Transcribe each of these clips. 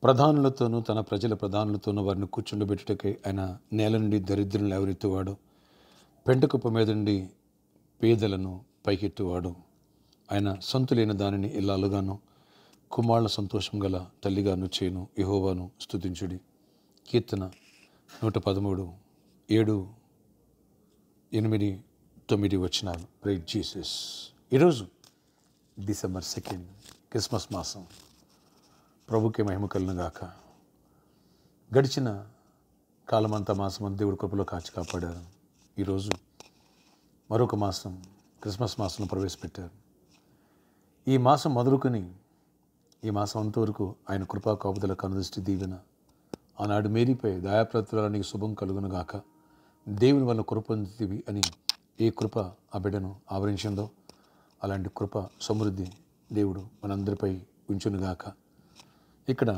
ప్రధానులతోనూ తన ప్రజల ప్రధానులతోనూ వారిని కూర్చుండబెట్టుటకై ఆయన నేల నుండి దరిద్రులను లేవనెత్తువాడు, పెంటకుప్ప మీద నుండి పేదలను పైకెత్తువాడు. ఆయన సొంతులైన దానిని ఇల్లాలుగాను కుమారుల సంతోషం గల తల్లిగాను చేయను. యెహోవాను స్తుతించుడి. కీర్తన 113 7, 8, 9 వచనాలు. Praise Jesus. ఈరోజు డిసెంబర్ 2 క్రిస్మస్ మాసం. ప్రభుకే మహిమ కలుగును గాక. గడిచిన కాలమంతా మాసమంతా దేవుడి కృపలో కాచి కాపాడారు. ఈరోజు మరొక మాసం క్రిస్మస్ మాసంలో ప్రవేశపెట్టారు. ఈ మాసం మొదలుకొని ఈ మాసం అంతవరకు ఆయన కృపా కాపుదల కనుదృష్టి దీవెన ఆనాడు మేరీపై దయాప్రతులానికి శుభం కలుగును గాక. దేవుని వల్ల కృప పొందితివి అని ఏ కృప ఆ బిడ్డను ఆవరించిందో అలాంటి కృప సమృద్ధి దేవుడు మనందరిపై ఉంచును గాక. ఇక్కడ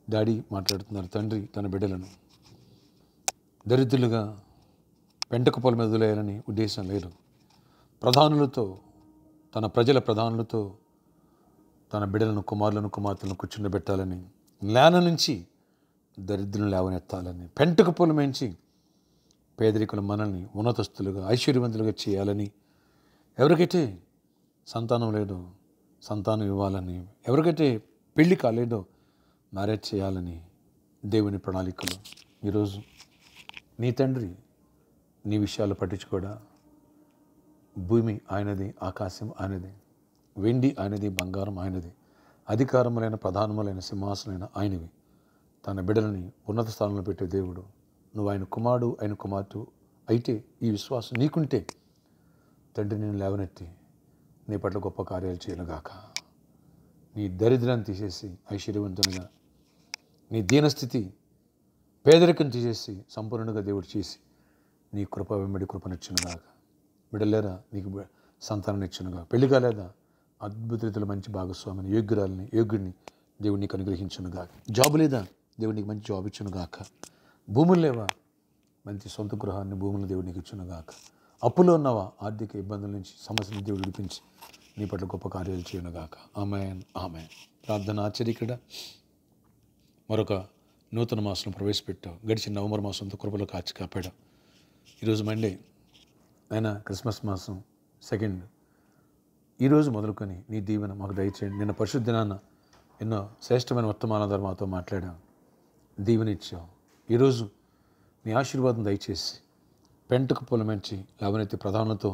డాడీ మాట్లాడుతున్నారు. తండ్రి తన బిడ్డలను దరిద్రులుగా పెంటకుప్పల మీద వదిలేయాలని ఉద్దేశం లేదు. ప్రధానులతో తన ప్రజల ప్రధానులతో తన బిడ్డలను కుమారులను కుమార్తెలను కూర్చుండబెట్టాలని, నేల నుంచి దరిద్రులను లేవనెత్తాలని, పెంటకుప్పల మించి పేదరికుల మనల్ని ఉన్నతస్తులుగా ఐశ్వర్యవంతులుగా చేయాలని, ఎవరికైతే సంతానం లేదో సంతానం ఇవ్వాలని, ఎవరికైతే పెళ్లి కాలేదో మ్యారేజ్ చేయాలని దేవుని ప్రణాళికలు. ఈరోజు నీ తండ్రి నీ విషయాలు పట్టించుకోడా? భూమి ఆయనది, ఆకాశం ఆయనది, వెండి ఆయనది, బంగారం ఆయనది, అధికారములైన ప్రధానములైన సింహాసనమైన ఆయనవి. తన బిడ్డలని ఉన్నత స్థానంలో పెట్టే దేవుడు. నువ్వు ఆయన కుమారుడు, ఆయన కుమార్తె అయితే ఈ విశ్వాసం నీకుంటే తండ్రి నేను లేవనెత్తి నీ పట్ల గొప్ప కార్యాలు చేయనుగాక. నీ దరిద్రాన్ని తీసేసి ఐశ్వర్యవంతునిగా, నీ దీనస్థితి పేదరికం తీసేసి సంపూర్ణంగా దేవుడు చేసి నీ కృప వెంబడి కృపనిచ్చునుగాక. బిడ్డలేరా నీకు సంతానం ఇచ్చునుగా. పెళ్లి కాలేదా అద్భుత రీతిలో మంచి భాగస్వామిని యోగ్యుడిని దేవుడు నీకు అనుగ్రహించునుగాక. జాబు లేదా దేవుడు నీకు మంచి జాబ్ ఇచ్చునుగాక. భూములు లేవా మంచి సొంత గృహాన్ని భూములు దేవుడు నీకు ఇచ్చునుగాక. అప్పులో ఉన్నావా ఆర్థిక ఇబ్బందుల నుంచి సమస్యలను దేవుడు విడిపించి నీ పట్ల గొప్ప కార్యాలు చేయనుగాక. ఆమేన్ ఆమేన్. ప్రార్థన ఆచరికడ మరొక నూతన మాసం ప్రవేశపెట్టావు. గడిచిన నవంబర్ మాసంతో కృపలో కాచి కాపాడావు. ఈరోజు మండే ఆయన క్రిస్మస్ మాసం 2 ఈరోజు మొదలుకొని నీ దీవెన మాకు దయచేయండి. నిన్న పరిశుద్ధ దినాన ఎన్నో శ్రేష్టమైన వర్తమాన ధర్మాతో మాట్లాడాం, దీవెన ఇచ్చావు. ఈరోజు నీ ఆశీర్వాదం దయచేసి పెంటకుప్పల మంచి లేవనెత్తి ప్రధానులతో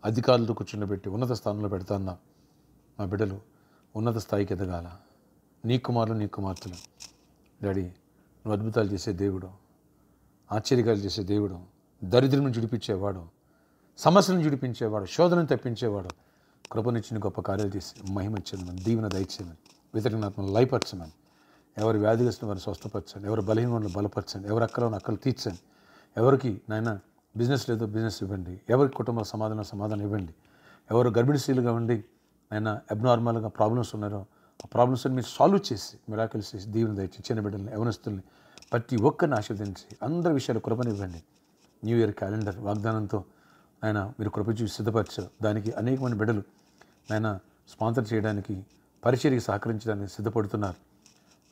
అధికారులతో కూర్చుండబెట్టి ఉన్నత స్థానంలో పెడతాన్నా. మా బిడ్డలు ఉన్నత స్థాయికి ఎదగాల. నీ కుమారులు నీ కుమార్తెలు డాడీ నువ్వు అద్భుతాలు చేసే దేవుడు, ఆశ్చర్యకాలు చేసే దేవుడు, దరిద్రం జుడిపించేవాడు, సమస్యలను జుడిపించేవాడు, శోధనను తప్పించేవాడు. కృపనిచ్చిన గొప్ప కార్యాలు చేసి మహిమ ఇచ్చేయమని, దీవెన దయచేయమని, వ్యతిరేకనాత్మను లయపరచమని, ఎవరి వ్యాధిగ్రస్తున్న వారిని స్వస్థపరచండి, ఎవరి బలహీనలను బలపరచండి, ఎవరి అక్కలు తీర్చండి, ఎవరికి నాయన బిజినెస్ లేదో బిజినెస్ ఇవ్వండి, ఎవరికి కుటుంబ సమాధానం ఇవ్వండి, ఎవరు గర్భిణీశీలుగా ఉండి ఆయన అబ్నార్మల్గా ప్రాబ్లమ్స్ ఉన్నారో ఆ ప్రాబ్లమ్స్ని మీరు సాల్వ్ చేసి మిరాకిల్స్ చేసి దీవెన దయచేసి చిన్న బిడ్డల్ని యవనస్తుల్ని ప్రతి ఒక్కరిని ఆశీర్వదించి అందరి విషయాలు కృపనివ్వండి. న్యూ ఇయర్ క్యాలెండర్ వాగ్దానంతో ఆయన మీరు కృప చూసి సిద్ధపరచారు. దానికి అనేక మంది బిడ్డలు ఆయన స్పాన్సర్ చేయడానికి పరిచర్యకి సహకరించడానికి సిద్ధపడుతున్నారు.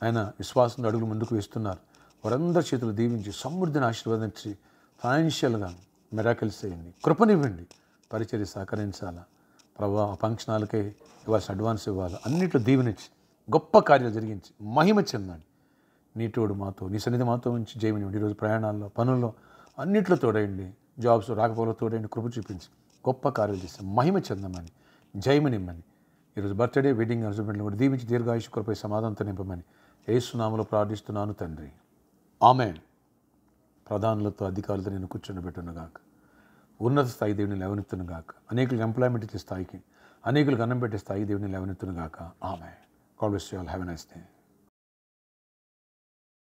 ఆయన విశ్వాసంతో అడుగులు ముందుకు వేస్తున్నారు. వారందరి చేతులు దీవించి సమృద్ధిని ఆశీర్వదించి ఫైనాన్షియల్గా మిరాకిల్స్ చేయండి, కృపనివ్వండి. పరిచర్య సహకరించాలా ప్రభా, ఫంక్షన్ హాల్కే ఇవ్వాల్సిన అడ్వాన్స్ ఇవ్వాలి, అన్నింటిలో దీవెనిచ్చి గొప్ప కార్యాలు జరిగించి మహిమ చెందండి. నీటోడు మాతో నీ సన్నిధి మాతో ఉంచి జయమనివ్వండి. ఈరోజు ప్రయాణాల్లో పనుల్లో అన్నింటిలో తోడయండి, జాబ్స్ రాకపోలో తోడయండి, కృప చూపించి గొప్ప కార్యాలు చేసి మహిమ చెందమని జయమనిమ్మని. ఈరోజు బర్త్డే వెడ్డింగ్ అరేంజ్మెంట్లు కూడా దీవించి దీర్ఘాయుష్ కృపై సమాధానంతో నింపమని యేసు నామములో ప్రార్థిస్తున్నాను తండ్రి. ఆమేన్. ప్రధానులతో అధికారులతో నేను కూర్చొని ఉన్నత స్థాయి దేవుని లేవనెత్తునుగాక. అనేకులకు ఎంప్లాయ్మెంట్ ఇచ్చే స్థాయికి, అనేకులకు అన్నం పెట్టే స్థాయి దేవుని లేవనెత్తునుగాక. Amen. God bless you all. Have a nice day.